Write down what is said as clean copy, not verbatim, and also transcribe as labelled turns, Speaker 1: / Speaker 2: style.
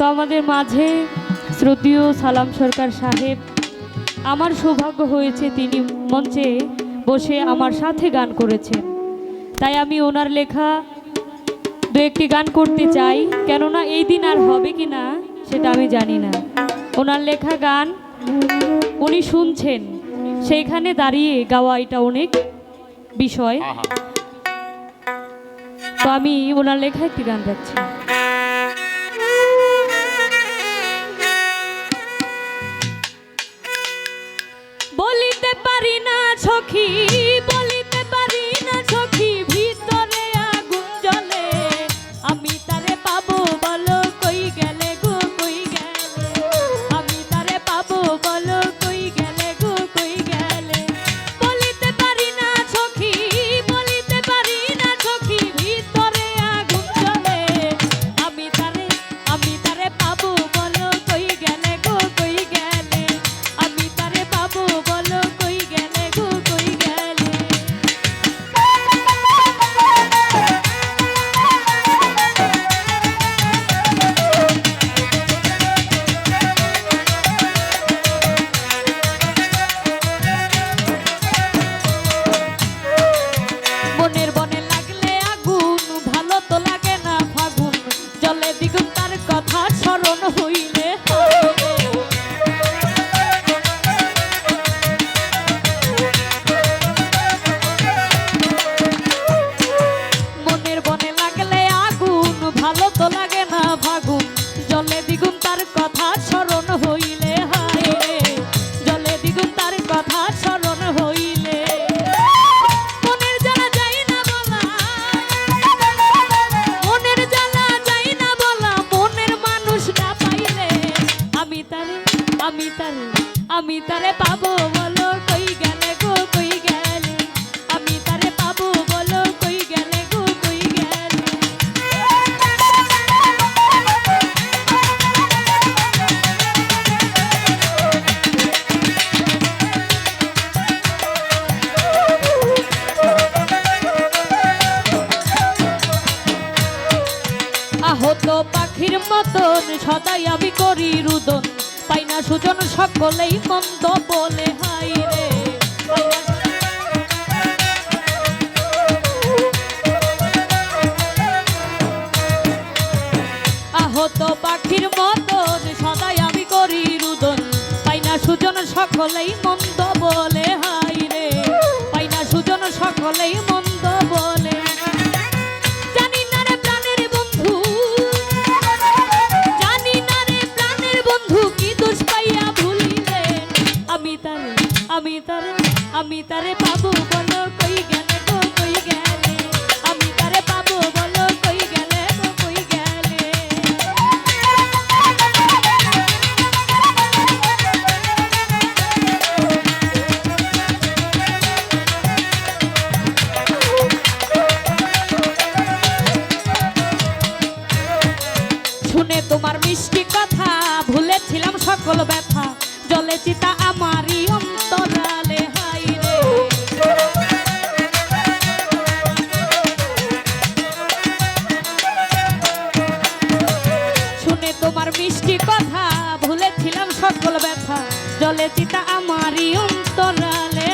Speaker 1: তো আমাদের মাঝে শ্রদ্ধেয় সালাম সরকার সাহেব, আমার সৌভাগ্য হয়েছে তিনি মঞ্চে বসে আমার সাথে গান করেছেন, তাই আমি ওনার লেখা দু একটি গান করতে চাই। কেননা এই দিন আর হবে কি না সেটা আমি জানি না। ওনার লেখা গান উনি শুনছেন, সেইখানে দাঁড়িয়ে গাওয়া এটা অনেক বিষয়। তো আমি ওনার লেখা একটি গান গাচ্ছি। বলিতে পারি না সখী, বলিতে পারি না সখী, ভিতরে আগুন জ্বলে, আমি তারে পাবো বলো কই গেলে গো কই গেলে, আমি তারে পাবো বলো কই গেলে গো কই গেলে। বলিতে পারি না সখী, বলিতে পারি না সখী, ভিতরে আগুন জ্বলে, আমি তারে পাবো বলো কই গেলে গো কই গেলে, আমি তারে পাবো বলো কই গেলে গো কই গেলে। মনের বনে লাগলে আগুন, ভালো তো লাগে না ফাগুন, জলে দ্বিগুণ তার কথা স্মরণ হইলে মনের বনে লাগলে আগুন, ভালো তো লাগে না ফাগুন, জলে দ্বিগুণ তার কথা স্মরণ হইলে, হায় রে জলে দ্বিগুণ তার কথা স্মরণ হইলে। মনের জ্বালা যাই না বলা, মনের জ্বালা যাই না বলা, মনের মানুষ না পাইলে, আমি তারে পাবো বলো কই গেলে গো কই গেলে, আমি তারে পাবো বলো কই গেলে গো কই গেলে। আহত পাখির মতন সদাই আমি করি রুদন, পাই না সুজন সকলেই মন্দ বলে, হাই রে আহত পাখির মতন সদাই আমি করি রুদন, পাই না সুজন সকলেই মন্দ বলে, হাই রে পাই না সুজন সকলেই মন্দ বলে। জানি না রে প্রাণের বন্ধু, জানি না রে প্রাণের বন্ধু, কি দোষ পাইয়া ভুলিলে, আমি তারে পাবো বলো কই গেলে গো কই গেলে, আমি তারে পাবো বলো কই গেলে গো কই গেলে। শুনে তোমার মিষ্টি কথা ভুলেছিলাম সকল ব্যথা, জলে চিতা আমারই অন্তরালে, হাই রে শুনে তোমার মিষ্টি কথা ভুলেছিলাম সকল ব্যথা, জলে চিতা আমারই অন্তরালে,